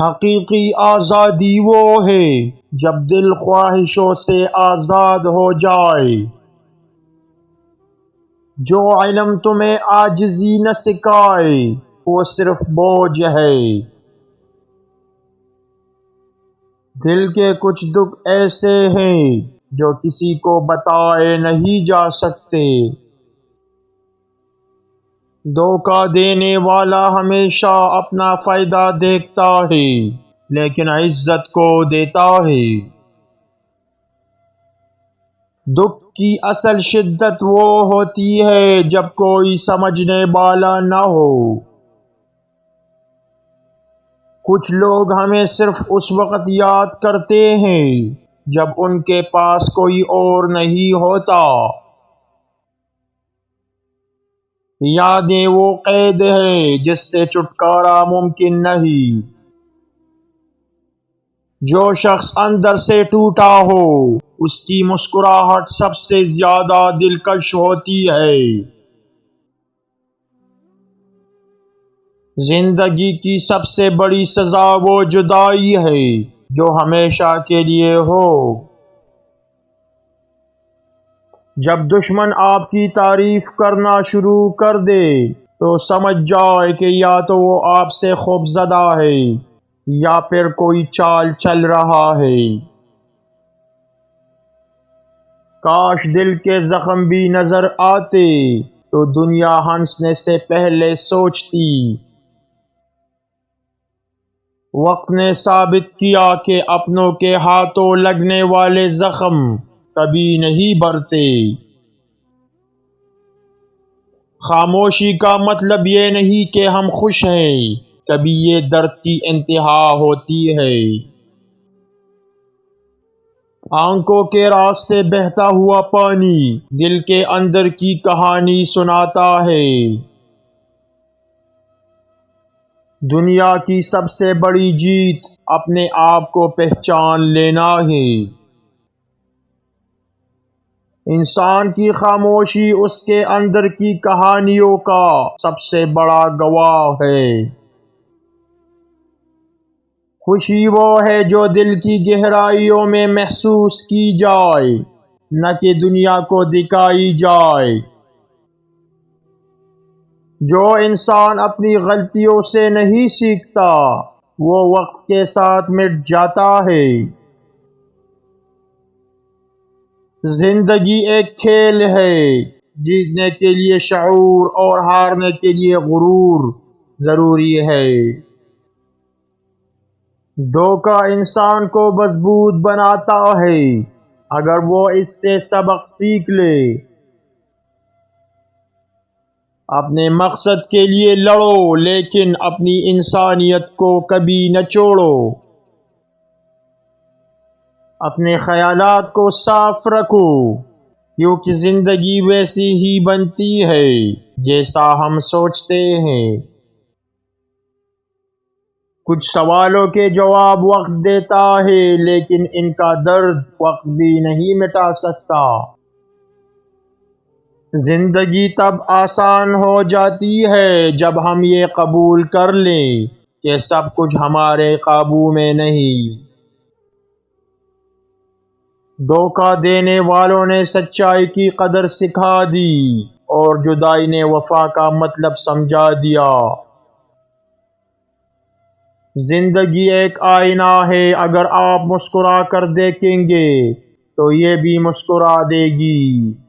حقیقی آزادی وہ ہے جب دل خواہشوں سے آزاد ہو جائے۔ جو علم تمہیں عاجزی نہ سکھائے وہ صرف بوجھ ہے۔ دل کے کچھ دکھ ایسے ہیں جو کسی کو بتائے نہیں جا سکتے۔ دھوکہ دینے والا ہمیشہ اپنا فائدہ دیکھتا ہے لیکن عزت کو دیتا ہے۔ دکھ کی اصل شدت وہ ہوتی ہے جب کوئی سمجھنے والا نہ ہو۔ کچھ لوگ ہمیں صرف اس وقت یاد کرتے ہیں جب ان کے پاس کوئی اور نہیں ہوتا۔ یادیں وہ قید ہے جس سے چھٹکارا ممکن نہیں۔ جو شخص اندر سے ٹوٹا ہو اس کی مسکراہٹ سب سے زیادہ دلکش ہوتی ہے۔ زندگی کی سب سے بڑی سزا وہ جدائی ہے جو ہمیشہ کے لیے ہو۔ جب دشمن آپ کی تعریف کرنا شروع کر دے تو سمجھ جائے کہ یا تو وہ آپ سے خوف زدہ ہے یا پھر کوئی چال چل رہا ہے۔ کاش دل کے زخم بھی نظر آتے تو دنیا ہنسنے سے پہلے سوچتی۔ وقت نے ثابت کیا کہ اپنوں کے ہاتھوں لگنے والے زخم کبھی نہیں بھرتے۔ خاموشی کا مطلب یہ نہیں کہ ہم خوش ہیں، کبھی یہ درد کی انتہا ہوتی ہے۔ آنکھوں کے راستے بہتا ہوا پانی دل کے اندر کی کہانی سناتا ہے۔ دنیا کی سب سے بڑی جیت اپنے آپ کو پہچان لینا ہے۔ انسان کی خاموشی اس کے اندر کی کہانیوں کا سب سے بڑا گواہ ہے۔ خوشی وہ ہے جو دل کی گہرائیوں میں محسوس کی جائے، نہ کہ دنیا کو دکھائی جائے۔ جو انسان اپنی غلطیوں سے نہیں سیکھتا وہ وقت کے ساتھ مٹ جاتا ہے۔ زندگی ایک کھیل ہے، جیتنے کے لیے شعور اور ہارنے کے لیے غرور ضروری ہے۔ دھوکہ انسان کو مضبوط بناتا ہے اگر وہ اس سے سبق سیکھ لے۔ اپنے مقصد کے لیے لڑو لیکن اپنی انسانیت کو کبھی نہ چھوڑو۔ اپنے خیالات کو صاف رکھو کیونکہ زندگی ویسی ہی بنتی ہے جیسا ہم سوچتے ہیں۔ کچھ سوالوں کے جواب وقت دیتا ہے لیکن ان کا درد وقت بھی نہیں مٹا سکتا۔ زندگی تب آسان ہو جاتی ہے جب ہم یہ قبول کر لیں کہ سب کچھ ہمارے قابو میں نہیں۔ دھوکہ دینے والوں نے سچائی کی قدر سکھا دی اور جدائی نے وفا کا مطلب سمجھا دیا۔ زندگی ایک آئینہ ہے، اگر آپ مسکرا کر دیکھیں گے تو یہ بھی مسکرا دے گی۔